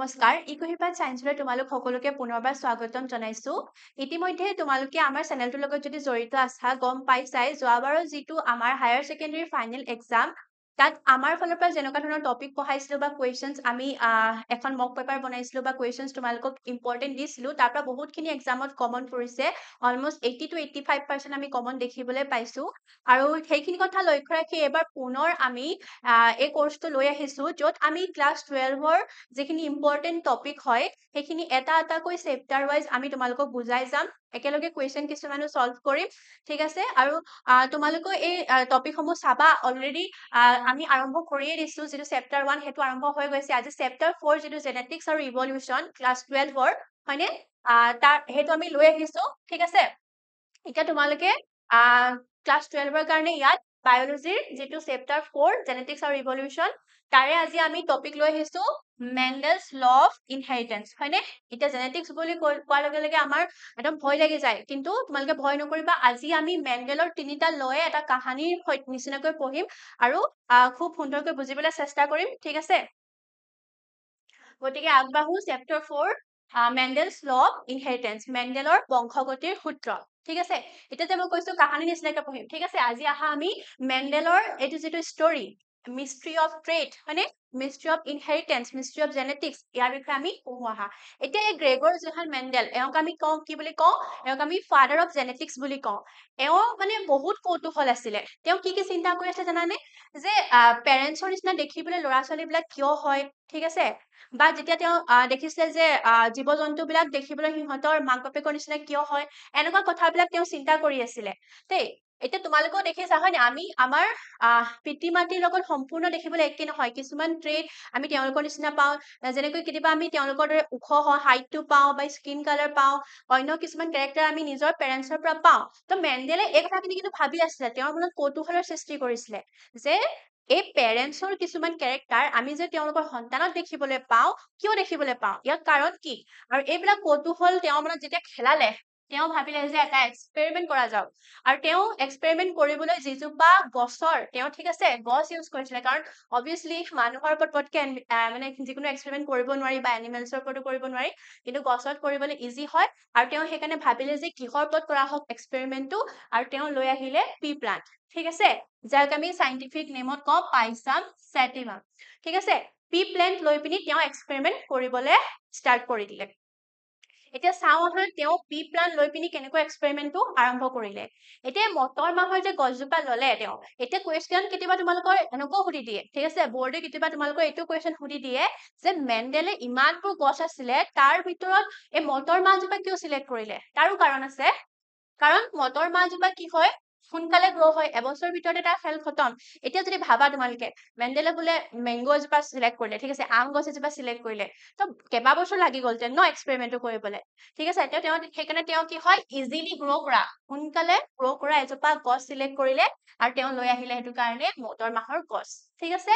নমস্কাৰ ইকোহিপাত সায়েন্সলৈ তোমালোক সকলোকে পুনৰবাৰ স্বাগতম জনাইছো ইতিমধ্যে তোমালোকে আমাৰ চেনেলটোৰ লগত যদি জড়িত আছা গম পাইছাই যোৱাবাৰৰ যিটো আমাৰ হায়াৰ সেকেন্ডাৰী ফাইনেল এক্সাম তাত আমাৰ ফালৰ পৰা যেনেকুৱা ধৰণৰ টপিক পঢ়াইছিলো বা কোৱেশ্চনছ আমি এখন মক পেপাৰ বনাইছিলো বা কোৱেশ্চনছ তোমালোকক ইম্পৰ্টেন্ট দিছিলো তাৰ পৰা বহুতখিনি এক্সামত কমন পৰিছে অলমোষ্ট 80 to 85% আমি কমন দেখিবলৈ পাইছো আৰু সেইখিনি কথা লক্ষ্য ৰাখি এবাৰ পুনৰ আমি এই কোৰ্সটো লৈ আহিছো য'ত আমি ক্লাছ 12ৰ যিখিনি ইম্পৰ্টেন্ট টপিক হয় সেইখিনি এটা এটাকৈ চেপ্টাৰ ৱাইজ আমি তোমালোকক বুজাই যাম একেলগে কুৱেশ্যন কিছুমানো সলভ কৰিম ঠিক আছে আৰু তোমালোকৰ এই টপিকসমূহ চাবা অলৰেডি আমি আৰম্ভ কৰিয়ে দিছো যেটো চেপ্টাৰ 1 হেতু আৰম্ভ হৈ গৈছে আজি চেপ্টাৰ 4 যেটো জেনেটিক্স আৰু ইভলিউশন ক্লাছ 12ৰ হয়নে তাৰ হেতু আমি লৈ আহিছো ঠিক আছে এতিয়া তোমালোকে ক্লাছ 12ৰ কাৰণে ইয়াত বায়োলজিৰ যেটো চেপ্টাৰ 4 জেনেটিক্স আৰু ইভলিউশন তাৰে আজি আমি টপিক লৈ আহিছো মেন্ডেলছ ল অফ ইনহেৰিটেন্স হয়নে এটা জেনেটিক্স বুলি কোৱাৰ লগে লগে আমাৰ একদম ভয় লাগি যায় কিন্তু তোমালোকে ভয় নকৰিবা আজি আমি মেন্ডেলৰ তিনিটা লয়ে এটা কাহানিৰ নিচিনাকৈ পঢ়িম আৰু খুব সুন্দৰকৈ বুজিবলৈ চেষ্টা কৰিম ঠিক আছে গতিকে আগবাঢ়ো চেপ্টাৰ 4 মেন্ডেলছ ল অফ ইনহেৰিটেন্স মেন্ডেলৰ বংশগতিৰ সূত্ৰ ঠিক আছে এতিয়া যে মই কৈছো কাহানি নিচিনাকৈ পঢ়িম ঠিক আছে আজি আহা আমি মেন্ডেলৰ এইটো যেটো ষ্টৰী mystery of trait মানে mystery of inheritance mystery of genetics ইয়াৰ বিষয়ে আমি পঢ়ো আহা এতিয়া এই গ্ৰেগৰ জোহান মেন্ডেল এওঁক আমি কওঁ কি বুলি কওঁ এওঁক আমি ফাদাৰ অফ জেনেটিক্স বুলি কওঁ এওঁ মানে বহুত কৌতুহল আছিলে তেওঁ কি চিন্তা কৰি আছে জানানে যে পেৰেন্টছৰ নিচিনা দেখিবলৈ ল'ৰা ছোৱালীবিলাক কিয় হয় ঠিক আছে বা যেতিয়া তেওঁ দেখিছিলে যে জীৱ-জন্তু বিলাক দেখিবলৈ সিহঁতৰ মাক বাপেকৰ নিচিনা কিয় হয় এনেকুৱা কথাবিলাক তেওঁ চিন্তা কৰি আছিলে দেই এতিয়া তোমালোকেও দেখিছা হয় না আমি আমাৰ পিতৃ মাতৃৰ লগত সম্পূৰ্ণ দেখিবলৈ একে নহয় কিছুমান ট্ৰেট আমি তেওঁলোকৰ নিচিনা পাওঁ যেনেকৈ কেতিয়াবা আমি তেওঁলোকৰ দৰে ওখ হাইটটো পাওঁ বা স্কিন কালাৰ পাওঁ অন্য কিছুমান কেৰেক্টাৰ আমি নিজৰ পেৰেন্টছৰ পৰা পাওঁ তো মেন্ডেলে এই কথাখিনি কিন্তু ভাবি আছিলে তেওঁৰ মনত কৌতুহলৰ সৃষ্টি কৰিছিলে যে এই পেৰেন্টছৰ কিছুমান কেৰেক্টাৰ আমি যে তেওঁলোকৰ সন্তানত দেখিবলৈ পাওঁ কিয় দেখিবলৈ পাওঁ ইয়াৰ কাৰণ কি আৰু এইবিলাক কৌতুহল তেওঁৰ মনত যেতিয়া খেলালে তেওঁ ভাবিলে যে এটা এক্সপেৰিমেন্ট কৰা যাওক আৰু তেওঁ এক্সপেৰিমেন্ট কৰিবলৈ যিজোপা গছৰ তেওঁ ঠিক আছে গছ ইউজ কৰিছিলে কাৰণ অবভিয়াছলি মানুহৰ ওপৰত পটকে মানে যিকোনো এক্সপেৰিমেন্ট কৰিব নোৱাৰি বা এনিমেলছৰ ওপৰতো কৰিব নোৱাৰি কিন্তু গছত কৰিবলৈ ইজি হয় আৰু তেওঁ সেইকাৰণে ভাবিলে যে কিহৰ ওপৰত কৰা হওক এক্সপেৰিমেন্টটো আৰু তেওঁ লৈ আহিলে পি প্লান্ট ঠিক আছে যাক আমি সাইন্টিফিক নেমত কওঁ পাইছাম সেটিভাম ঠিক আছে পি প্লান্ট লৈ পিনি তেওঁ এক্সপেৰিমেন্ট কৰিবলৈ ষ্টাৰ্ট কৰি দিলে এতিয়া চাও আহা তেওঁ পি প্লান্ট লৈ পিনি কেনেকৈ এক্সপেৰিমেন্টটো আৰম্ভ কৰিলে এতিয়া মটৰ মাহৰ যে গছজোপা ললে তেওঁ এতিয়া কুৱেশ্যন কেতিয়াবা তোমালোকৰ এনেকৈ সুধি দিয়ে ঠিক আছে বৰ্ডে কেতিয়াবা তোমালোকৰ এইটো কুৱেশ্যন সুধি দিয়ে যে মেন্ডেলে ইমানবোৰ গছ আছিলে তাৰ ভিতৰত এই মটৰ মাহজোপা কিয় সিলেক্ট কৰিলে তাৰো কাৰণ আছে কাৰণ মটৰ মাহজোপা কি হয় সোনকালে গ্ৰ হয় এবছৰ ভিতৰতে তাৰ খেল খতম এতিয়া যদি ভাবা তোমালোকে মেন্ডেলে বোলে মেংগো এজোপা সিলেক্ট কৰিলে ঠিক আছে আম গছ এজোপা সিলেক্ট কৰিলে তো কেবা বছৰ লাগি গ'ল ন এক্সপেৰিমেন্টটো কৰিবলৈ ঠিক আছে তেওঁ সেইকাৰণে তেওঁ কি হয় ইজিলি গ্ৰ কৰা সোনকালে গ্ৰ কৰা এজোপা গছ সিলেক্ট কৰিলে আৰু তেওঁ লৈ আহিলে হেতু কাৰণে মটৰ মাহৰ গছ ঠিক আছে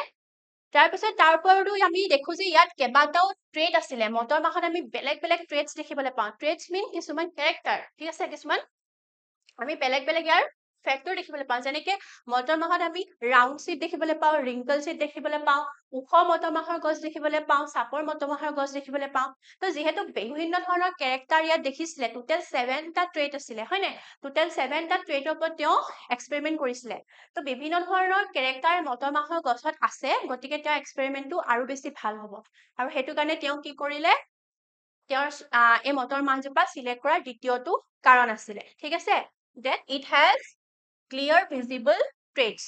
তাৰপিছত তাৰ ওপৰতো আমি দেখো যে ইয়াত কেবাটাও ট্ৰেট আছিলে মটৰ মাহত আমি বেলেগ বেলেগ ট্ৰেটছ দেখিবলৈ পাওঁ ট্ৰেটছ মিন কিছুমান কেৰেক্টাৰ ঠিক আছে কিছুমান আমি বেলেগ বেলেগ ইয়াৰ ফেক্টৰ দেখিবলৈ পাওঁ যেনেকে মটৰ মাহত আমি ৰাউণ্ড চিট দেখিবলৈ পাওঁ ৰিংকল চিট দেখিবলৈ পাওঁ ওখ মটৰ মাহৰ গছ দেখিবলৈ পাওঁ চাপৰ মটৰ মাহৰ গছ দেখিবলৈ পাওঁ তো যিহেতু বিভিন্ন ধৰণৰ কেৰেক্টাৰ ইয়াত দেখিছিলে টোটেল 7টা ট্ৰেট আছিলে হয় নাই টোটেল 7টা ট্ৰেটৰ ওপৰত তেওঁ এক্সপেৰিমেন্ট কৰিছিলে তো বিভিন্ন ধৰণৰ কেৰেক্টাৰ মটৰ মাহৰ গছত আছে গতিকে তেওঁ এক্সপেৰিমেন্টটো আৰু বেছি ভাল হ'ব আৰু হেতু কাৰণে তেওঁ কি কৰিলে তেওঁৰ এই মটৰ মাহজোপা সিলেক্ট কৰাৰ দ্বিতীয়টো কাৰণ আছিলে ঠিক আছে that it has clear visible traits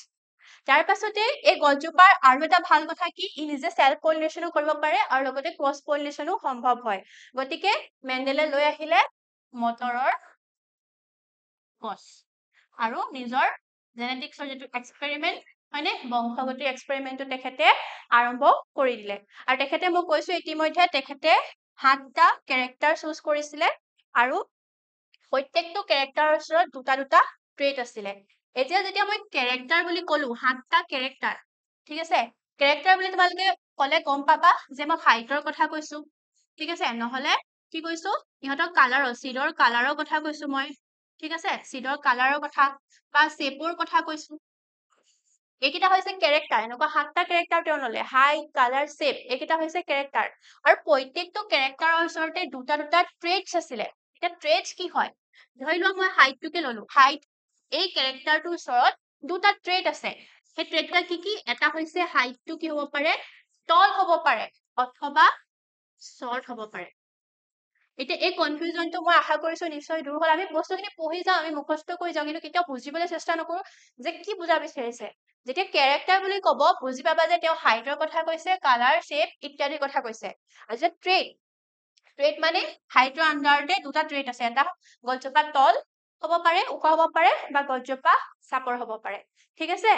তাৰ পাছতে এই গছজোপাৰ আৰু এটা ভাল কথা কি ই নিজে সেলফ পলিনেশনো কৰিব পাৰে আৰু লগতে ক্ৰছ পলিনেশনো সম্ভৱ হয় গতিকে মেন্ডেলে লৈ আহিলে মটৰৰ গছ আৰু নিজৰ জেনেটিক্সৰ যেটো এক্সপেৰিমেন্ট হয়নে বংশগতিৰ এক্সপেৰিমেন্টটো তেখেতে আৰম্ভ কৰি দিলে আৰু তেখেতে মই কৈছো ইতিমধ্যে তেখেতে 7টা কেৰেক্টাৰ চুজ কৰিছিলে আৰু প্ৰত্যেকটো কেৰেক্টাৰৰ ওচৰত দুটা দুটা ট্ৰেট আছিলে এতিয়া যেতিয়া মই কেৰেক্টাৰ বুলি কলো 7টা কেৰেক্টাৰ ঠিক আছে কেৰেক্টাৰ বুলি তোমালোকে কলে গম পাবা যে মই হাইটৰ কথা কৈছো ঠিক আছে নহলে কি কৈছো ইহঁতৰ কালাৰৰ সিডৰ কালাৰৰ কথা কৈছো মই ঠিক আছে সিডৰ কালাৰৰ কথা বা শেপৰ কথা কৈছো এইকেইটা হৈছে কেৰেক্টাৰ এনেকুৱা 7টা কেৰেক্টাৰ তেওঁ ললে হাইট কালাৰ শেপ এইকেইটা হৈছে কেৰেক্টাৰ আৰু প্ৰত্যেকটো কেৰেক্টাৰৰ ওচৰতে দুটা দুটা ট্ৰেটছ আছিলে এতিয়া ট্ৰেটছ কি হয় ধৰি লোৱা মই হাইটটোকে ললো হাইট এই কেৰেক্টাৰটোৰ ওচৰত দুটা ট্ৰেট আছে সেই ট্ৰেটটা কি এটা হৈছে হাইটটো কি হ'ব পাৰে টল হ'ব পাৰে অথবা শৰ্ট হ'ব পাৰে এতিয়া এই কনফিউজনটো মই আশা কৰিছো নিশ্চয় দূৰ হ'ল আমি বস্তুখিনি পঢ়ি যাওঁ আমি মুখস্থ কৰি যাওঁ কিন্তু কেতিয়াও বুজিবলৈ চেষ্টা নকৰো যে কি বুজা বিচাৰিছে যেতিয়া কেৰেক্টাৰ বুলি ক'ব বুজি পাবা যে তেওঁ হাইটৰ কথা কৈছে কালাৰ শেপ ইত্যাদিৰ কথা কৈছে আৰু যে ট্ৰেট মানে হাইটৰ আণ্ডাৰতে দুটা ট্ৰেট আছে এটা গছজোপা তল হ'ব পাৰে ওখ হ'ব পাৰে বা গছজোপা চাপৰ হ'ব পাৰে ঠিক আছে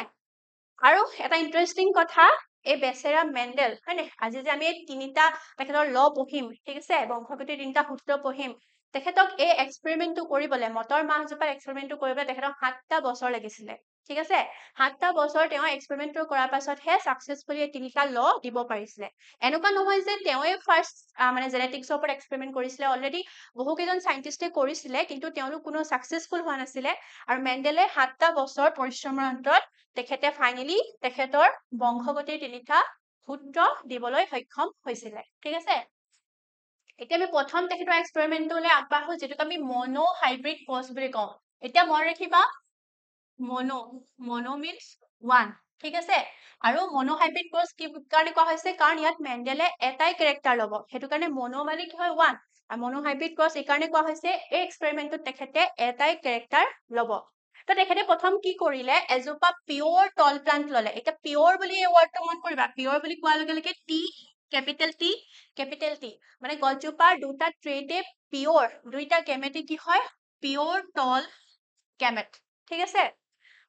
আৰু এটা ইণ্টাৰেষ্টিং কথা এই বেচেৰা মেণ্ডেল হয় নে আজি যে আমি তিনিটা তেখেতৰ ল পঢ়িম ঠিক আছে বংশগতিৰ তিনিটা সূত্ৰ পঢ়িম তেখেতক এই এক্সপেৰিমেণ্টটো কৰিবলৈ মটৰ মাহজোপাৰ এক্সপেৰিমেণ্টটো কৰিবলৈ তেখেতক 7টা বছৰ লাগিছিলে ঠিক আছে 7টা বছৰ তেওঁ এক্সপেৰিমেণ্টটো কৰাৰ পাছতহে ছাকচেছফুলি এই তিনিটা ল দিব পাৰিছিলে এনেকুৱা নহয় যে তেওঁৱে ফাৰ্ষ্ট মানে জেনেটিক্সৰ ওপৰত এক্সপেৰিমেণ্ট কৰিছিলে অলৰেডি বহুকেইজন চাইণ্টিষ্টে কৰিছিলে কিন্তু তেওঁলোক কোনো ছাকচেছফুল হোৱা নাছিলে আৰু মেণ্ডেলে 7টা বছৰ পৰিশ্ৰমৰ অন্তত তেখেতে ফাইনেলি তেখেতৰ বংশগতিৰ তিনিটা সূত্ৰ দিবলৈ সক্ষম হৈছিলে ঠিক আছে এতিয়া আমি প্ৰথম তেখেতৰ এক্সপেৰিমেণ্টটোলৈ আগবাঢ়ো যিটোক আমি মনো হাইব্ৰিড ক্ৰছ বুলি কওঁ এতিয়া মনত ৰাখিবা মনো মিন্স 1 ঠিক আছে আৰু মনো হাইব্ৰিড ক্ৰছ কি কাৰণে কোৱা হৈছে কাৰণ ইয়াত মেণ্ডেলে এটাই কেৰেক্টাৰ ল'ব সেইটো কাৰণে মনো মানে কি হয় 1 আৰু মনো হাইব্ৰিড ক্ৰছ এই কাৰণে কোৱা হৈছে এই এক্সপেৰিমেণ্টটোত তেখেতে এটাই কেৰেক্টাৰ ল'ব তো তেখেতে প্ৰথম কি কৰিলে এজোপা পিয়ৰ টল প্লান্ট ললে এতিয়া পিয়ৰ বুলি এই ৱৰ্ডটো মন কৰিবা পিয়ৰ বুলি কোৱাৰ লগে লগে টি কেপিটেল টি মানে গছজোপাৰ দুটা ট্ৰেটে পিয়ৰ দুইটা গেমেটে কি হয় পিয়ৰ টল গেমেট ঠিক আছে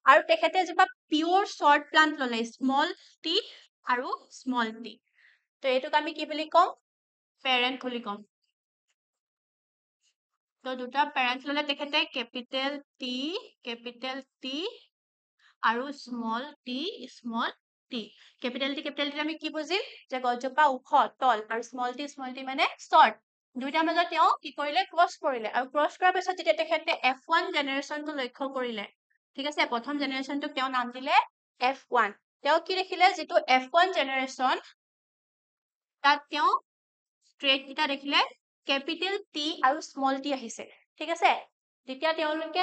আৰু তেখেতে এজোপা পিয়ৰ শৰ্ট প্লান্ট ললে স্মল টি আৰু স্মল টি তো এইটোক আমি কি বুলি কম পেৰেণ্ট বুলি কম তো দুটা পেৰেণ্ট ললে তেখেতে কেপিটেল টি আৰু স্মল টি কেপিটেল টি আমি কি বুজিম যে গছজোপা ওখ তল আৰু স্মল টি মানে শৰ্ট দুইটাৰ মাজত তেওঁ কি কৰিলে ক্ৰছ কৰিলে আৰু ক্ৰছ কৰাৰ পিছত যেতিয়া তেখেতে F1 জেনেৰেশ্যনটো লক্ষ্য কৰিলে ঠিক আছে প্ৰথম জেনেৰেশ্যনটোক তেওঁ নাম দিলে F1 তেওঁ কি দেখিলে যিটো F1 জেনেৰেশ্যন তাত তেওঁ ট্ৰেট কেইটা দেখিলে কেপিটেল টি আৰু স্মল টি আহিছে ঠিক আছে যেতিয়া তেওঁলোকে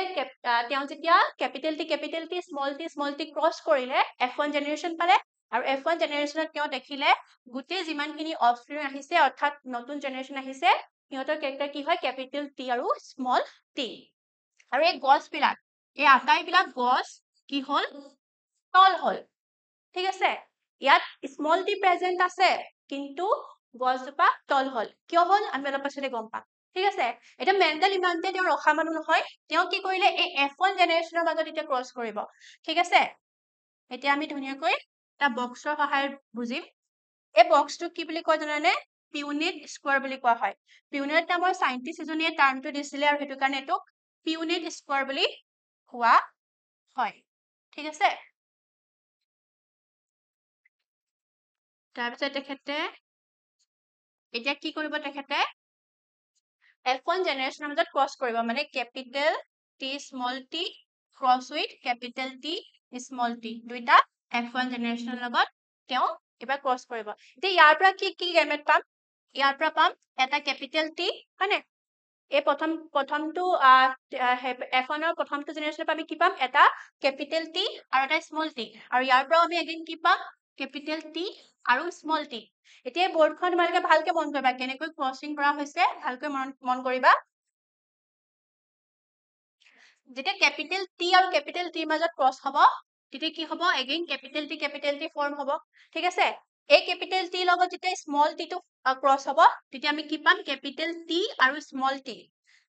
তেওঁ যেতিয়া capital T small tea cross কৰিলে F1 জেনেৰেশ্যন পালে আৰু F1 জেনেৰেশ্যনত তেওঁ দেখিলে গোটেই যিমানখিনি অফস্প্ৰিং আহিছে অৰ্থাৎ নতুন জেনেৰেশ্যন আহিছে সিহঁতৰ কেৰেক্টাৰ কি হয় কেপিটেল টি আৰু স্মল টি আৰু এই গছবিলাক এই আটাইবিলাক গছ কি হ'ল তল হ'ল ঠিক আছে ইয়াত স্মল টি প্ৰেজেন্ট আছে কিন্তু গছজোপা তল হ'ল কিয় হ'ল আমি অলপ পাছতে গম পাম ঠিক আছে এতিয়া মেণ্ডেল ইমানতে তেওঁ ৰখা মানুহ নহয় তেওঁ কি কৰিলে এই F1 জেনেৰেশ্যনৰ মাজত এতিয়া ক্ৰছ কৰিব ঠিক আছে এতিয়া আমি ধুনীয়াকৈ এটা বক্সৰ সহায়ত বুজিম এই বক্সটো কি বুলি কয় জানানে পিউনিট স্কোৱাৰ বুলি কোৱা হয় পিউনিট নামৰ চাইণ্টিষ্ট এজনীয়ে টাৰ্মটো দিছিলে আৰু সেইটো কাৰণে এইটোক পিউনিট স্কোৱাৰ বুলি কোৱা হয় ঠিক আছে তাৰপিছত তেখেতে এতিয়া কি কৰিব তেখেতে F1 জেনেৰেশ্যনৰ মাজত ক্ৰছ কৰিব মানে capital T small tea cross with capital T small tea দুইটা F1 জেনেৰেশ্যনৰ লগত তেওঁ এবাৰ ক্ৰছ কৰিব এতিয়া ইয়াৰ পৰা কি গেমেট পাম ইয়াৰ পৰা পাম এটা কেপিটেল টি হয়নে এই প্ৰথমটো F1ৰ প্ৰথমটো জেনেৰেশ্যনৰ পৰা আমি কি পাম এটা কেপিটেল টি আৰু এটা স্মল টি আৰু ইয়াৰ পৰাও আমি এগেইন কি পাম কেপিটেল টি আৰু স্মল টি এতিয়া বৰ্ডখন তোমালোকে ভালকে মন কৰিবা কেনেকৈ ক্ৰছিং কৰা হৈছে ভালকৈ মন কৰিবা যেতিয়া কেপিটেল টি আৰু কেপিটেল টিৰ মাজত ক্ৰছ হ'ব তেতিয়া কি হ'ব এগেইন কেপিটেল টি ফৰ্ম হ'ব ঠিক আছে এই কেপিটেল টিৰ লগত যেতিয়া স্মল টিটো ক্ৰছ হ'ব তেতিয়া আমি কি পাম কেপিটেল টি আৰু স্মল টি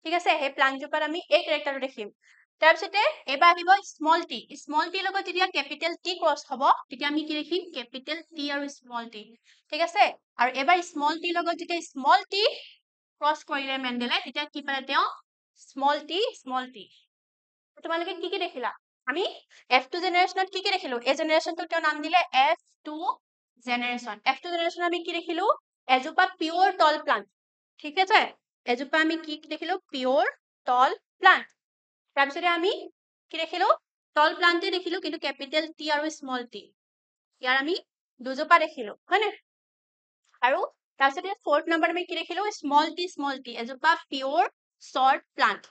ঠিক আছে সেই প্লান্টজোপাত আমি এই কেৰেক্টাৰটো দেখিম তাৰপিছতে এবাৰ আহিব স্মল টিৰ লগত যেতিয়া কেপিটেল টি ক্ৰছ হ'ব তেতিয়া আমি কি দেখিম কেপিটেল টি আৰু স্মল টি ঠিক আছে আৰু এবাৰ স্মল টিৰ লগত যেতিয়া স্মল টি ক্ৰছ কৰিলে মেণ্ডেলে তেতিয়া কি পালে তেওঁ স্মল টি তোমালোকে কি দেখিলা আমি F2 জেনেৰেশ্যনত কি দেখিলো এই জেনেৰেশ্যনটোক তেওঁ নাম দিলে F2 জেনেৰেশ্যন আমি কি দেখিলো এজোপা পিয়ৰ টল প্লান্ট ঠিক আছে এজোপা আমি কি দেখিলো পিয়ৰ টল প্লান্ট তাৰপিছতে আমি কি দেখিলো tall plant দেখিলো কিন্তু capital T আৰু small t ইয়াৰ আমি দুজোপা দেখিলো হয়নে আৰু তাৰপিছতে fourth number আমি কি দেখিলো small t এজোপা pure short plant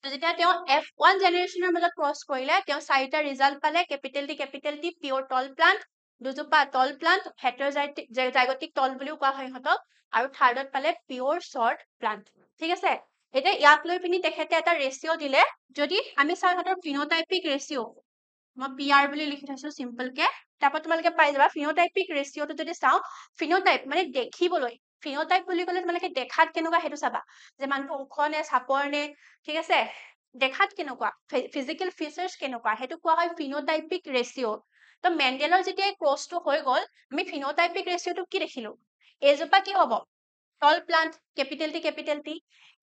তো যেতিয়া তেওঁ F1 জেনাৰেশনৰ মাজত ক্ৰস কৰিলে তেওঁ চাৰিটা ৰিজাল্ট পালে capital T pure tall plant দুজোপা tall plant heterozygotic tall বুলিও কোৱা হয় হতক আৰু থাৰ্ডত পালে pure short plant ঠিক আছে এতিয়া ইয়াক লৈ পিনি তেখেতে এটা ৰেশিও দিলে যদি আমি চাও হতৰ ফিনোটাইপিক ৰেশিও মই PR বুলি লিখি থৈছো সিম্পল কে তাৰপৰ তোমালোকে পাই যাবা ফিনোটাইপিক ৰেশিওটো যদি চাও ফিনোটাইপ মানে দেখিবলৈ ফিনোটাইপ বুলি ক'লে তোমালোকে দেখাত কেনেকুৱা হেতু চাবা যে মানুহ ওখ নে চাপৰ নে ঠিক আছে দেখাত কেনেকুৱা ফিজিক্যাল ফিচাৰ্স কেনেকুৱা হেতু কোৱা হয় ফিনোটাইপিক ৰেশিও তো মেন্ডেলৰ যেতিয়া ক্ৰসটো হৈ গল আমি ফিনোটাইপিক ৰেশিওটো কি দেখিলো এজোপা কি হ'ব tall plant capital T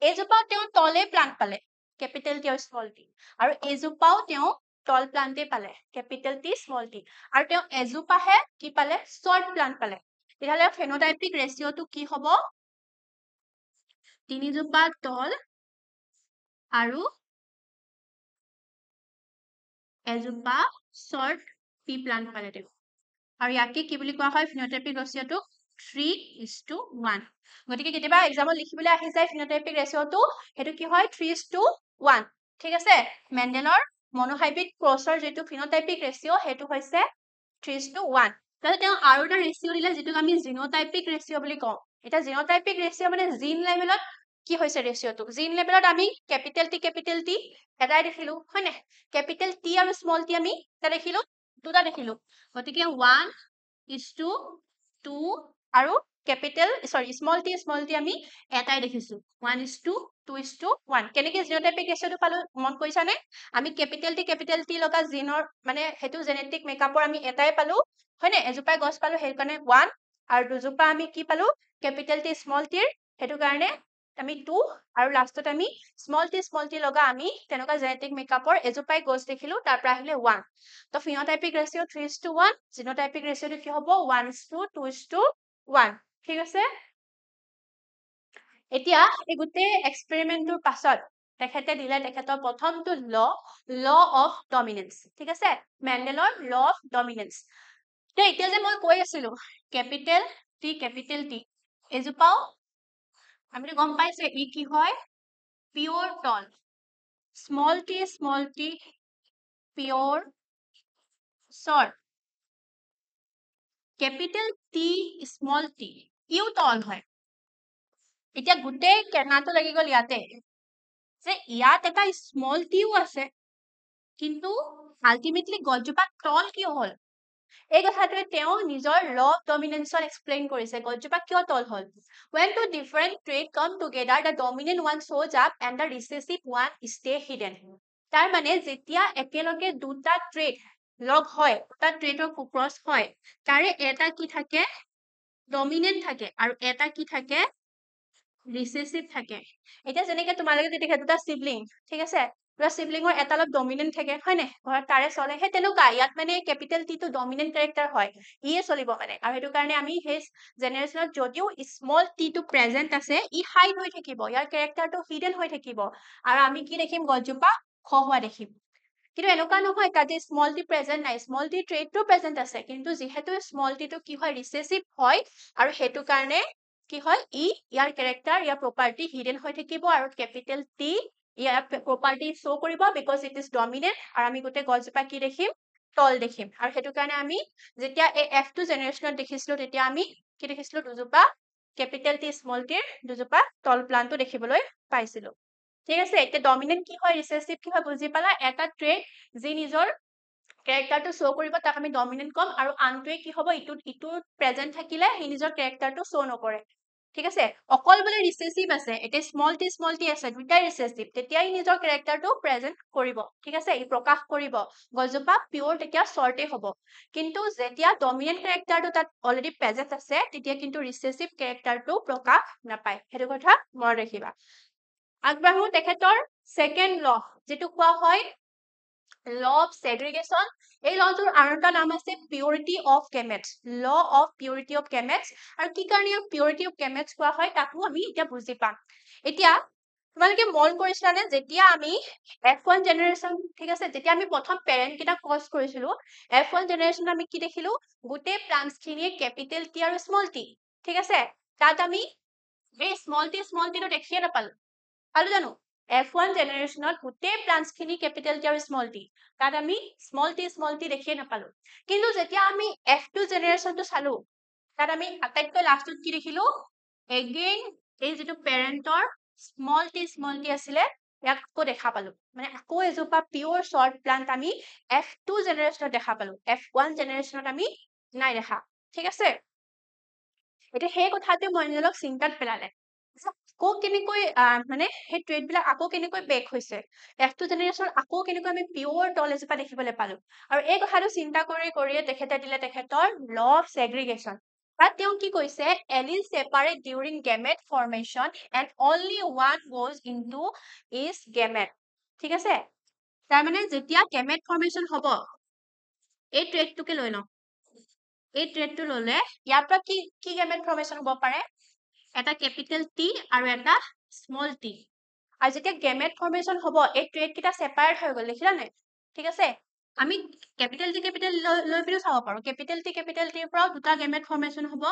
এজোপাও তেওঁ তলে প্লান্ট পালে capital T আৰু small t আৰু এজোপাও তেওঁ tall plant পালে capital T small t আৰু তেওঁ এজোপাহে কি পালে short plant পালে তেতিয়াহলে ফেনোটাইপিক ৰেশিওটো কি হ'ব তিনিজোপা tall আৰু এজোপা short p plant পালে তেওঁ আৰু ইয়াকে কি বুলি কোৱা হয় ফিনোটাইপিক ৰেশিওটো 3:1 গতিকে কেতিয়াবা এক্সামত লিখিবলৈ আহি যায় ফিনোটাইপিক ৰেশিওটো হেতু কি হয় 3:1 ঠিক আছে মেন্ডেলৰ মনোহাইব্ৰিড ক্ৰছৰ যেটো ফিনোটাইপিক ৰেশিও হেতু হৈছে 3:1 তাতে তেওঁ আৰু এটা ৰেশিও দিলে যেটো আমি জিনোটাইপিক ৰেশিও বুলি কওঁ এটা জিনোটাইপিক ৰেশিও মানে জিন লেভেলত কি হৈছে ৰেশিওটো জিন লেভেলত আমি capital T এটাই দেখিলো হয় না capital T আৰু small t আমি এটা দেখিলো দুটা দেখিলো গতিকে 1:2 আৰু small t আমি এটাই দেখিছো 1:2:1 কেনেকে জিনোটাইপিক ৰেশিওটো পালো মন কৰিছা নে আমি capital T লগা জিনৰ মানে হেতু জেনেটিক মেকআপৰ আমি এটাই পালো হয়নে এজোপা গছ পালো হেই কাৰণে 1 আৰু দুজোপা আমি কি পালো capital T small t হেতু কাৰণে আমি 2 আৰু লাষ্টত আমি small t লগা আমি তেনেকুৱা জেনেটিক মেকআপৰ এজোপাই গছ দেখিলো তাৰ পৰা আহিলে 1 তো ফিনোটাইপিক ৰেশিও 3:1 জিনোটাইপিক ৰেশিওটো কি হ'ব 1:2:1 ঠিক আছে এতিয়া এই গুটে এক্সপেৰিমেন্টৰ পাছত তেখেতে দিলে তেখেতৰ প্ৰথমটো ল অফ ডমিনেন্স ঠিক আছে মেন্ডেলৰ ল অফ ডমিনেন্স তো এতিয়া যে মই কৈ আছিলো capital T এজোপাও আমি গম পাইছে ই কি হয় pure tall small t pure short capital T small t you tall হয় এতিয়া গুটে কেনাটো লাগি গল ইয়াতে যে ইয়াত এটা স্মল টিও আছে কিন্তু আলটিমেটলি গছজোপা টল কিয় হল এই কথাটোৱে তেওঁ নিজৰ ল অফ ডমিনেন্সত এক্সপ্লেইন কৰিছে গছজোপা কিয় টল হল when two different traits come together the dominant one shows up and the recessive one stay hidden তাৰ মানে যেতিয়া একেলগে দুটা ট্ৰেট লগ হয় দুটা ট্ৰেটৰ ক্ৰস হয় তাৰে এটা কি থাকে ডমিনেন্ট থাকে আৰু এটা কি থাকে ৰিসেসিভ থাকে এটা যেনেকে তোমালোকে দেখে দুটা সিবলিং ঠিক আছে দুটা সিবলিংৰ এটা অলপ ডমিনেন্ট থাকে হয় নে ঘৰত তাৰে চলে হে তেনেকুৱা ইয়াত মানে ক্যাপিটাল টি টো ডমিনেন্ট ক্যাৰেক্টাৰ হয় ইয়ে চলিব মানে আৰু হেতু কাৰণে আমি হে জেনাৰেশনত যদিও স্মল টি টো প্ৰেজেন্ট আছে ই হাইড হৈ থাকিব ইয়াৰ ক্যাৰেক্টাৰটো হিডেন হৈ থাকিব আৰু আমি কি দেখিম গজজোপা খোৱা দেখিম কিন্তু এনেকুৱা নহয় তাতে স্মল টি প্ৰেজেন্ট নাই স্মল টি ট্ৰেটটো প্ৰেজেন্ট আছে কিন্তু যেহেতু স্মল টি টো কি হয় ৰিসেসিভ হয় আৰু হেতু কাৰণে কি হয় ইয়াৰ ক্যাৰেক্টাৰ ইয়াৰ প্ৰপাৰ্টি হিডেন হৈ থাকিব আৰু ক্যাপিটাল টি ইয়াৰ প্ৰপাৰ্টি শো কৰিব বিকজ ইট ইজ ডমিনেন্ট আৰু আমি গতে গছজোপা কি দেখিম টল দেখিম আৰু হেতু কাৰণে আমি যেতিয়া এই F2 জেনাৰেশনত দেখিছিলো তেতিয়া আমি কি দেখিছিলো দুজোপা ক্যাপিটাল টি স্মল টিৰ দুজোপা টল প্লান্টটো দেখিবলৈ পাইছিলো ঠিক আছে এতিয়া ডমিনেন্ট কি হয় ৰিসেসিভ কি হয় বুজি পালা এটা ট্ৰেট যি নিজৰ ক্যাৰেক্টাৰটো শো কৰিব তাক আমি ডমিনেন্ট কম আৰু আনটোৱে কি হ'ব ইটো প্ৰেজেন্ট থাকিলে হি নিজৰ ক্যাৰেক্টাৰটো শো নকৰে ঠিক আছে অকল বলে ৰিসেসিভ আছে এটা স্মল টি আছে দুটাই ৰিসেসিভ তেতিয়াই নিজৰ ক্যাৰেক্টাৰটো প্ৰেজেন্ট কৰিব ঠিক আছে ই প্ৰকাশ কৰিব গজপা পিওৰ তেতিয়া শৰ্টে হ'ব কিন্তু যেতিয়া ডমিনেন্ট ক্যাৰেক্টাৰটো তাত অলৰেডি প্ৰেজেন্ট আছে তেতিয়া কিন্তু ৰিসেসিভ ক্যাৰেক্টাৰটো প্ৰকাশ নাপায় হেতু কথা মনত ৰাখিবা আগবাঢ়ো তেখেতৰ সেকেন্ড ল যেটো কোৱা হয় law of segregation এই লটোৰ আৰু এটা নাম আছে purity of gametes law of purity of gametes আৰু কি কাৰণে purity of gametes কোৱা হয় তাকো আমি এতিয়া বুজি পাম এতিয়া তোমালোকে মন কৰিছিলানে যেতিয়া আমি F1 জেনেৰেশ্যন ঠিক আছে যেতিয়া আমি প্ৰথম পেৰেণ্ট কেইটা ক্ৰছ কৰিছিলো F1 জেনেৰেশ্যন আমি কি দেখিলো গোটেই প্লান্টছ খিনিয়ে কেপিটেল টি আৰু স্মল টি ঠিক আছে তাত আমি এই স্মল টি টো দেখিয়ে নাপালো পালো জানো F1 জেনেৰেশ্যনত গোটেই প্লান্টছ খিনি কেপিটেল টি আৰু স্মল টি তাত আমি স্মল টি দেখিয়ে নাপালো কিন্তু যেতিয়া আমি F2 জেনেৰেশ্যনটো চালো তাত আমি আটাইতকৈ লাষ্টত কি দেখিলো এগেইন এই যিটো পেৰেণ্টৰ স্মল টি আছিলে ইয়াক আকৌ দেখা পালো মানে আকৌ এজোপা পিয়ৰ শৰ্ট প্লান্ট আমি F2 জেনেৰেশ্যনত দেখা পালো F1 জেনেৰেশ্যনত আমি নাই দেখা ঠিক আছে এতিয়া সেই কথাটো মনোযোগ চিন্তাত পেলালে আকৌ কেনেকৈ মানে সেই ট্ৰেড বিলাক আকৌ কেনেকৈ বেক হৈছে F2 জেনেৰেশ্যন আকৌ কেনেকৈ আমি পিয়ৰ তল এজোপা দেখিবলৈ পালো আৰু এই কথাটো চিন্তা কৰিয়ে তেখেতে দিলে তেখেতৰ ল অফ ছেগ্ৰিগেশ্যন তাত তেওঁ কি কৈছে allele separate during gamete formation and only one goes into each gamete ঠিক আছে তাৰমানে যেতিয়া গেমেট ফৰ্মেশ্যন হ'ব এই ট্ৰেডটোকে লৈ লওঁ এই ট্ৰেডটো ললে ইয়াৰ পৰা কি গেমেট ফৰ্মেশ্যন হ'ব পাৰে এটা কেপিটেল টি আৰু এটা স্মল টি আৰু যেতিয়া গেমেট ফৰ্মেশ্যন হ'ব এই ট্ৰেড কেইটা সেপাৰেট হৈ গ'ল দেখিলা নাই ঠিক আছে আমি কেপিটেল টি লৈ পিনে চাব পাৰো কেপিটেল টিৰ পৰা দুটা গেমেট ফৰ্মেশ্যন হ'ব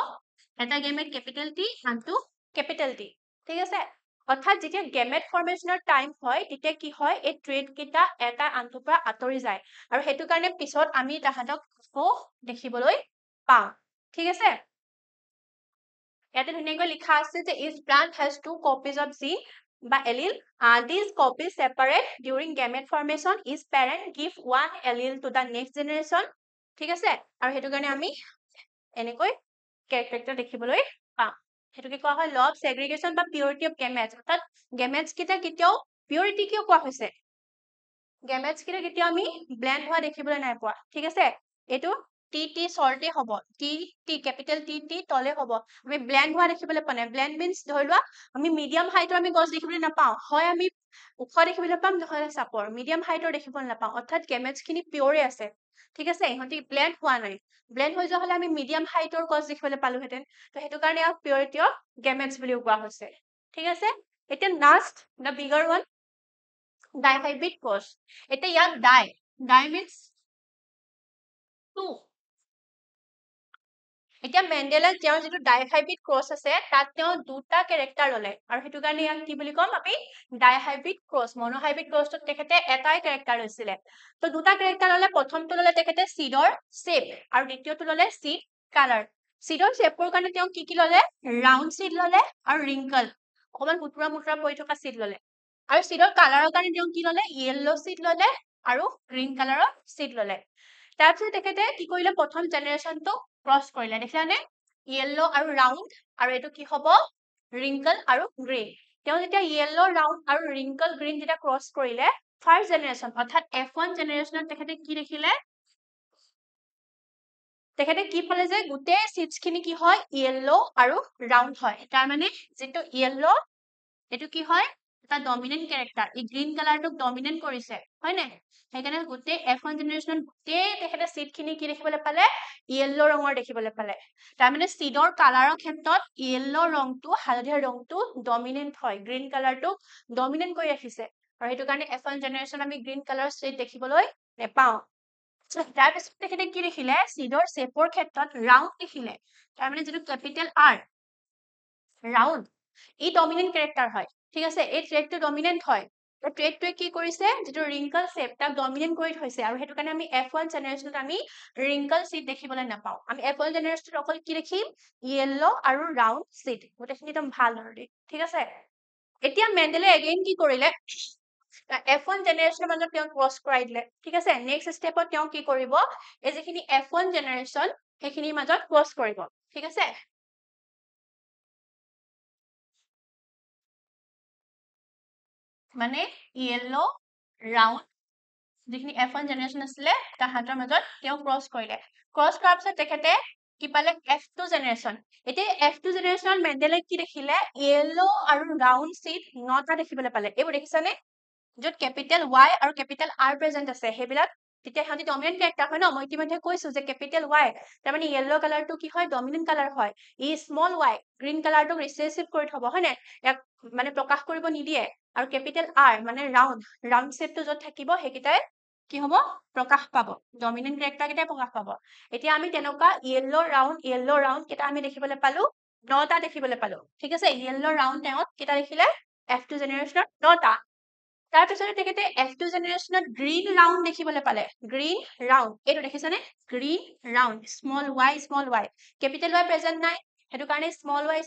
এটা গেমেট কেপিটেল টি আনটো কেপিটেল টি ঠিক আছে অৰ্থাৎ যেতিয়া গেমেট ফৰ্মেশ্যনৰ টাইম হয় তেতিয়া কি হয় এই ট্ৰেড কেইটা এটা আনটোৰ পৰা আঁতৰি যায় আৰু সেইটো কাৰণে পিছত আমি তাহাঁতক আকৌ দেখিবলৈ পাওঁ ঠিক আছে ইয়াতে ধুনীয়াকৈ লিখা আছে যে each plant has two copies of gene বা allele this copies separate during gamete formation each parent give one allele to the next generation ঠিক আছে আৰু সেইটো কাৰণে আমি এনেকৈ কেৰেক্টাৰ দেখিবলৈ পাওঁ সেইটোকে কোৱা হয় ল অফ ছেগ্ৰিগেশ্যন বা পিউৰিটি অফ গেমেটছ অৰ্থাৎ গেমেটছ কেইটা কেতিয়াও পিউৰিটি কিয় কোৱা হৈছে গেমেটছ কেইটা কেতিয়াও আমি ব্লেন্ড হোৱা দেখিবলৈ নাই পোৱা ঠিক আছে এইটো টি শৰ্টে হ'ব টি কেপিটেল টি তলে হ'ব আমি ব্লেন্ড হোৱা দেখিবলৈ পোৱা নাই ব্লেন্ড মিন্স ধৰি লোৱা আমি মিডিয়াম হাইটৰ আমি গছ দেখিবলৈ নাপাওঁ হয় আমি ওখ দেখিবলৈ পাম নহলে চাপৰ মিডিয়াম হাইটৰ দেখিবলৈ নাপাওঁ অৰ্থাৎ গেমেটছ খিনি পিয়ৰে আছে ঠিক আছে ইহঁতি ব্লেন্ড হোৱা নাই ব্লেন্ড হৈ যোৱা হলে আমি মিডিয়াম হাইটৰ গছ দেখিবলৈ পালোহেঁতেন তো সেইটো কাৰণে ইয়াক পিউৰিটি অফ গেমেটছ বুলি কোৱা হৈছে ঠিক আছে এতিয়া last the bigger one dihybrid cross এতিয়া ইয়াক ডাই মিন্স টু এতিয়া মেণ্ডেলে তেওঁৰ যিটো ডাইহাইব্ৰিড ক্ৰছ আছে তাত তেওঁ দুটা কেৰেক্টাৰ ললে আৰু সেইটো কাৰণে ইয়াক কি বুলি ক'ম আমি ডাইহাইব্ৰিড ক্ৰছ মনোহাইব্ৰিড ক্ৰছটোত তেখেতে এটাই কেৰেক্টাৰ লৈছিলে তো দুটা কেৰেক্টাৰ ললে প্ৰথমটো ললে তেখেতে চিডৰ শ্বেপ আৰু দ্বিতীয়টো ললে চিড কালাৰ চিডৰ শ্বেপৰ কাৰণে তেওঁ কি ললে ৰাউণ্ড চিড ললে আৰু ৰিংকল অকমান মুটুৰা পৰি থকা চিড ললে আৰু চিডৰ কালাৰৰ কাৰণে তেওঁ কি ললে য়েল্লো চিড ললে আৰু গ্ৰীণ কালাৰৰ চিড ললে তাৰপিছত তেখেতে কি কৰিলে প্ৰথম জেনেৰেশ্যনটো ক্ৰছ কৰিলে দেখিলানে য়েল্লো আৰু ৰাউণ্ড আৰু এইটো কি হ'ব ৰিংকল আৰু গ্ৰীণ তেওঁ যেতিয়া য়েল্লো ৰাউণ্ড আৰু ৰিংকল গ্ৰীণ যেতিয়া ক্ৰছ কৰিলে ফাৰ্ষ্ট জেনেৰেশ্যন অৰ্থাৎ F1 জেনেৰেশ্যনত তেখেতে কি দেখিলে তেখেতে কি পালে যে গোটেই চিডছ খিনি কি হয় য়েল্লো আৰু ৰাউণ্ড হয় তাৰ মানে যেটো য়েল্লো এটো কি হয় এটা ডমিনেন্ট ক্যাৰেক্টাৰ এই গ্ৰীণ কালাৰটোক ডমিনেন্ট কৰিছে হয় নাই সেইকাৰণে গোটেই F1 জেনেৰেশ্যনত গোটেই তেখেতে চিড খিনি কি দেখিবলৈ পালে য়েল্লো ৰঙৰ দেখিবলৈ পালে তাৰ মানে চিডৰ কালাৰৰ ক্ষেত্ৰত য়েল্লো ৰংটো হালধীয়া ৰংটো ডমিনেন্ট হয় গ্ৰীণ কালাৰটো ডমিনেন্ট কৰি ৰাখিছে আৰু সেইটো কাৰণে F1 জেনেৰেশ্যন আমি গ্ৰীণ কালাৰ চিড দেখিবলৈ নেপাওঁ তাৰপিছত তেখেতে কি দেখিলে চিডৰ শ্বেপৰ ক্ষেত্ৰত ৰাউণ্ড দেখিলে তাৰমানে যেটো কেপিটেল R ৰাউণ্ড ই ডমিনেন্ট ক্যাৰেক্টাৰ হয় ঠিক আছে এই ট্ৰেডটো ডমিনেন্ট হয় ট্ৰেডটোৱে কি কৰিছে যেটো ৰিংকল শ্বেপ তাক ডমিনেন্ট কৰি থৈছে আৰু সেইটো কাৰণে আমি F1 জেনেৰেশ্যনত আমি ৰিংকল চিড দেখিবলৈ নাপাওঁ আমি F1 জেনেৰেশ্যনত অকল কি দেখিম য়েল্লো আৰু ৰাউণ্ড চিড গোটেইখিনি একদম ভাল আৰু ঠিক আছে এতিয়া মেণ্ডেলে এগেইন কি কৰিলে F1 জেনেৰেশ্যনৰ মাজত তেওঁ ক্ৰছ কৰাই দিলে ঠিক আছে নেক্সট ষ্টেপত তেওঁ কি কৰিব এই যিখিনি F1 জেনেৰেশ্যন সেইখিনিৰ মাজত ক্ৰছ কৰিব ঠিক আছে মানে য়েল্লো ৰাউণ্ড যিখিনি F1 জেনেৰেশ্যন আছিলে তাহাঁতৰ মাজত তেওঁ ক্ৰছ কৰিলে ক্ৰছ কৰাৰ পিছত তেখেতে কি পালে F2 জেনেৰেশ্যন এতিয়া F2 জেনেৰেশ্যনত মেণ্ডেলে কি দেখিলে য়েল্লো আৰু ৰাউণ্ড চিড নটা দেখিবলৈ পালে এইবোৰ দেখিছানে য'ত কেপিটেল Y আৰু কেপিটেল R প্ৰেজেন্ট আছে সেইবিলাক তেতিয়া সিহঁতি ডমিনেন্ট ক্যাৰেক্টাৰ হয় ন মই ইতিমধ্যে কৈছো যে কেপিটেল Y তাৰমানে য়েল্লো কালাৰটো কি হয় ডমিনেন্ট কালাৰ হয় ই স্মল y গ্ৰীণ কালাৰটো ৰিচেছিভ কৰি থব হয় নাই ইয়াক মানে প্ৰকাশ কৰিব নিদিয়ে আৰু কেপিটেল R মানে ৰাউণ্ড শেপটো য'ত থাকিব সেইকেইটাই কি হ'ব প্ৰকাশ পাব ডমিনেন্ট কেৰেক্টাৰ কেইটাই প্ৰকাশ পাব এতিয়া আমি তেনেকুৱা য়েল্লো ৰাউণ্ড কেইটা আমি দেখিবলৈ পালো 9টা দেখিবলৈ পালো ঠিক আছে য়েল্লো ৰাউণ্ড টাইমত কেইটা দেখিলে F2 জেনেৰেশ্যনত 9টা তাৰপিছতে তেখেতে F2 জেনেৰেশ্যনত গ্ৰীণ ৰাউণ্ড দেখিবলৈ পালে গ্ৰীণ ৰাউণ্ড এইটো দেখিছানে green round small y capital Y present নাই সেইটো কাৰণে স্মল y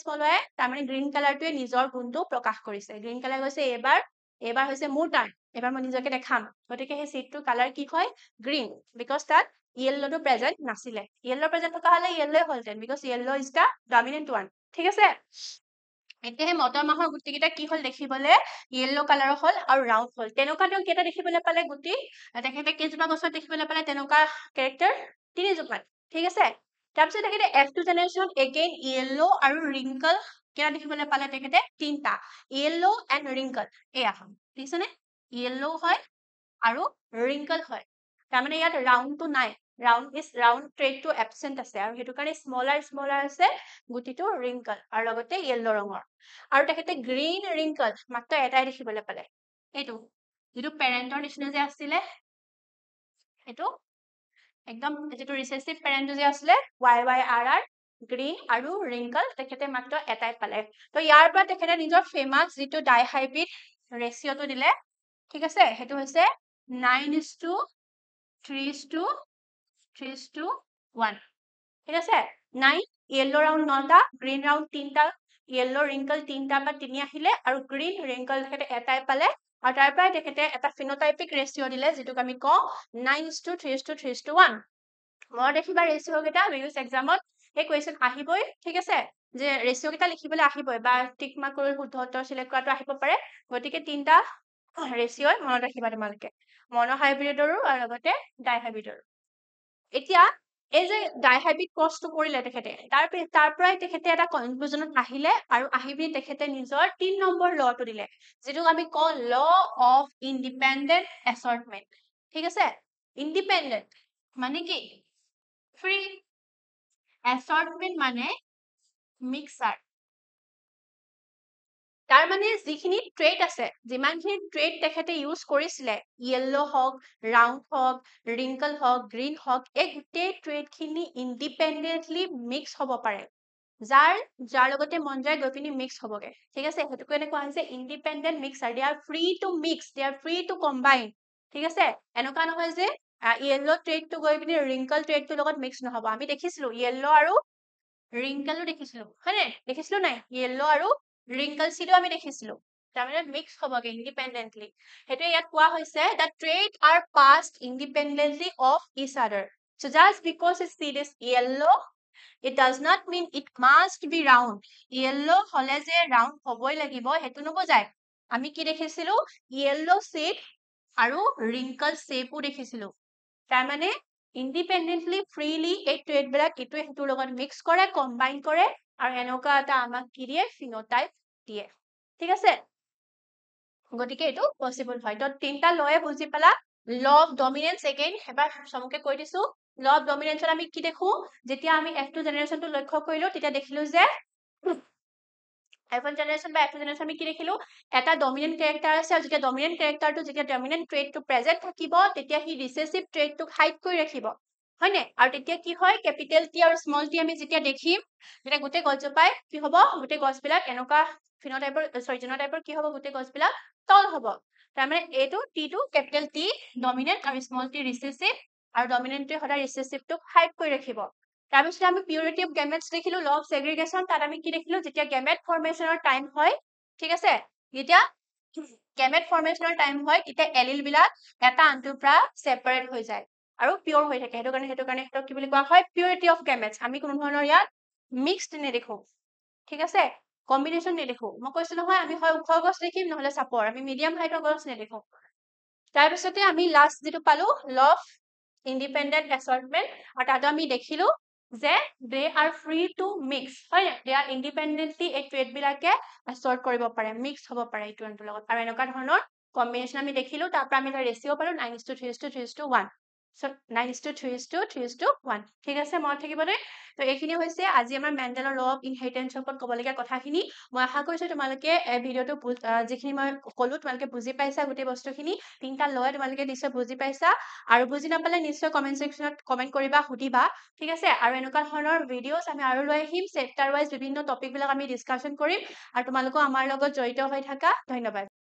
তাৰমানে গ্ৰীণ কালাৰটোৱে নিজৰ গুণটো প্ৰকাশ কৰিছে গ্ৰীণ কালাৰ কৈছে এইবাৰ হৈছে মোৰ টাৰ্ণ এবাৰ মই নিজকে দেখাম গতিকে সেই সিটটোৰ কালাৰ কি হয় গ্ৰীণ বিকজ তাত য়েল্লোটো প্ৰেজেন্ট নাছিলে য়েল্লো প্ৰেজেন্ট থকা হলে য়েল্লো হলতেন because yellow is the dominant one ঠিক আছে এতিয়া সেই মটৰ মাহৰ গুটিকেইটা কি হল দেখিবলৈ য়েল্লো কালাৰৰ হল আৰু ৰাউণ্ড হল তেনেকুৱা তেওঁ কেইটা দেখিবলৈ পালে গুটি তেখেতে কেইজোপা গছত দেখিবলৈ পালে তেনেকুৱা কেৰেক্টাৰ 3জোপা ঠিক আছে তাৰপিছত তেখেতে F2 জেনেৰেশ্যন এগেইন য়েল্লো আৰু ৰিংকল কেইটা দেখিবলৈ পালে তেখেতে 3টা য়েল্লো এণ্ড ৰিংকল এয়া দেখিছেনে য়েল্লো হয় আৰু ৰিংকল হয় তাৰমানে ইয়াত ৰাউণ্ডটো নাই ৰাউণ্ড ট্ৰেডটো এবচেণ্ট আছে আৰু সেইটো কাৰণে স্মলাৰ আছে গুটিটো ৰিংকল আৰু লগতে য়েল্লো ৰঙৰ আৰু তেখেতে গ্ৰীণ ৰিংকল মাত্ৰ এটাই দেখিবলৈ পালে এইটো যিটো পেৰেণ্টৰ নিচিনা যে আছিলে এইটো একদম যেটো ৰিসেসিভ পেৰেন্ট যে আছিলে YYRR গ্ৰীণ আৰু ৰিংকল তেখেতে মাত্ৰ এটাই পালে তো ইয়াৰ পৰা তেখেতে নিজৰ ফেমাস যেটো ডাইহাইব্ৰিড ৰেশিওটো দিলে ঠিক আছে হেতু হৈছে 9:3:1 ঠিক আছে 9 য়েল্লো ৰাউণ্ড 9টা গ্ৰীণ ৰাউণ্ড 3টা য়েল্লো ৰিংকল 3টা বা 3 আহিলে আৰু গ্ৰীণ ৰিংকল তেখেতে এটাই পালে আৰু তাৰ পৰা তেখেতে এটা ফিনোটাইপিক ৰেশিও দিলে যেটোক আমি কওঁ 9:3:1 মই দেখিবা ৰেশিও কেইটা ভিউজ এক্সামত এই কোৱেশ্চন আহিবই ঠিক আছে যে ৰেশিও কেইটা লিখিবলৈ আহিবই বা টিক মাৰ্ক কৰি শুদ্ধ উত্তৰ সিলেক্ট কৰাটো আহিব পাৰে গতিকে 3টা ৰেশিও মনত ৰাখিবা তোমালোকে মনো হাইব্ৰিডৰো আৰু লগতে ডাইহাইব্ৰিডৰো এতিয়া এই যে ডাইহাইব্ৰিড ক্ৰসটো কৰিলে তেখেতে তাৰ পৰাই তেখেতে এটা কনক্লুজনত আহিলে আৰু আহিবি তেখেতে নিজৰ 3 নম্বৰ লটো দিলে যেটোক আমি কওঁ ল অফ ইন্ডিপেন্ডেন্ট এছৰ্টমেন্ট ঠিক আছে ইন্ডিপেন্ডেন্ট মানে কি ফ্ৰী এছৰ্টমেন্ট মানে মিক্সাৰ তাৰ মানে যিখিনি ট্ৰেড আছে যিমানখিনি ট্ৰেড তেখেতে ইউজ কৰিছিলে য়েল্লো হক ৰাউণ্ড হক ৰিংকল হক গ্ৰীণ হক এই গোটেই ট্ৰেড খিনি ইন্ডিপেন্ডেন্টলি মিক্স হ'ব পাৰে যাৰ লগতে মন যায় গৈ পিনি মিক্স হ'বগে ঠিক আছে হেতু কোনে কোৱা হৈছে ইন্ডিপেন্ডেন্ট মিক্সাৰ দে আৰ ফ্ৰী টু মিক্স দে আৰ ফ্ৰী টু কম্বাইন ঠিক আছে এনেকুৱা নহয় যে য়েল্লো ট্ৰেডটো গৈ পিনি ৰিংকল ট্ৰেডটোৰ লগত মিক্স নহব আমি দেখিছিলো য়েল্লো আৰু ৰিংকলো দেখিছিলো হয়নে দেখিছিলো নাই য়েল্লো আৰু ৰিংকল সিটো আমি দেখিছিলো তাৰমানে মিক্স হ'বগে ইন্ডিপেন্ডেন্টলি হেতু ইয়াত কোৱা হৈছে that trade are passed independently of each other so just because a seed is yellow it does not mean it must be round yellow হলে যে round হ'বই লাগিব হেতু নবজায় আমি কি দেখিছিলো yellow seed আৰু wrinkle shape দেখিছিলো তাৰ মানে ইন্ডিপেন্ডেন্টলি ফ্ৰীলি এই ট্ৰেড বিলাক ইটোৱে হেতুৰ লগত মিক্স কৰে কম্বাইন কৰে আৰু এনেকুৱা এটা আমাক কি দিয়ে ফিনোটাইপ দিয়ে ঠিক আছে গতিকে এটো পসিবল হয় তো তিনটা লয়ে বুজি পালা ল অফ ডমিনেন্স এগেইন এবাৰ সমকে কৈ দিছো ল অফ ডমিনেন্সত আমি কি দেখো যেতিয়া আমি F2 জেনাৰেশনটো লক্ষ্য কৰিলো তেতিয়া দেখিলো যে F1 জেনাৰেশন বা F2 জেনাৰেশন আমি কি দেখিলো এটা ডমিনেন্ট ক্যাৰেক্টাৰ আছে আৰু যেতিয়া ডমিনেন্ট ক্যাৰেক্টাৰটো যেতিয়া ডমিনেন্ট ট্ৰেডটো প্ৰেজেন্ট থাকিব তেতিয়া হি ৰিসেসিভ ট্ৰেডটো হাইড কৰি ৰাখিব হয়নে আৰু তেতিয়া কি হয় ক্যাপিটেল টি আৰু স্মল টি আমি যেতিয়া দেখিম যেতিয়া গোটে গছজোপাই কি হ'ব গোটে গছবিলাক এনেকুৱা ফিনোটাইপৰ জিনোটাইপৰ কি হ'ব গোটে গছবিলাক তল হ'ব তাৰ মানে এটো টি টো ক্যাপিটেল টি ডমিনেন্ট আৰু স্মল টি ৰিসেসিভ আৰু ডমিনেন্টটোৱে সদায় ৰিসেসিভটোক হাইড কৰি ৰাখিব তাৰপিছত আমি পিউৰিটি অফ গেমেটছ দেখিলো ল অফ সেগ্ৰিগেশ্যন তাত আমি কি দেখিলো যেতিয়া গেমেট ফৰ্মেশনৰ টাইম হয় ঠিক আছে যেতিয়া গেমেট ফৰ্মেশনৰ টাইম হয় তেতিয়া এলিল বিলাক এটা আনটোৰ পৰা সেপাৰেট হৈ যায় আৰু পিওৰ হৈ থাকে হেতু কাৰণে হেতু কি বুলি কোৱা হয় পিউৰিটি অফ গেমেটছ আমি কোনো ধৰণৰ ইয়াত মিক্সড নেদেখো ঠিক আছে কম্বিনেশন নেদেখো মই কৈছো নহয় আমি হয় উখ গছ দেখিম নহলে চাপৰ আমি মিডিয়াম হাইটৰ গছ নেদেখো তাৰ পিছতে আমি লাষ্ট যেটো পালো ল অফ ইন্ডিপেন্ডেন্ট এছৰ্টমেন্ট আৰু তাতো আমি দেখিলো যে they are free to mix হয় they are independently এই ট্ৰেড বিলাকে এছৰ্ট কৰিব পাৰে মিক্স হ'ব পাৰে ইটো আনটোৰ লগত আৰু এনেকুৱা ধৰণৰ কম্বিনেশন আমি দেখিলো তাৰ পৰা আমি এটা ৰেশিও পালো 9:3:1 9:3:1 ঠিক আছে মনত থাকিব নে তো এইখিনি হৈছে আজি আমাৰ মেণ্ডেলৰ ল অফ ইনহেৰিটেন্সৰ ওপৰত ক'বলগীয়া কথাখিনি মই আশা কৰিছো তোমালোকে ভিডিঅ'টো যিখিনি মই ক'লো তোমালোকে বুজি পাইছা গোটেই বস্তুখিনি তিনিটা লয় তোমালোকে নিশ্চয় বুজি পাইছা আৰু বুজি নাপালে নিশ্চয় কমেন্ট ছেকশ্যনত কমেন্ট কৰিবা সুধিবা ঠিক আছে আৰু এনেকুৱা ধৰণৰ ভিডিঅ'ছ আমি আৰু লৈ আহিম চেপ্টাৰ ৱাইজ বিভিন্ন টপিকবিলাক আমি ডিছকাশ্যন কৰিম আৰু তোমালোকেও আমাৰ লগত জড়িত হৈ থাকা ধন্যবাদ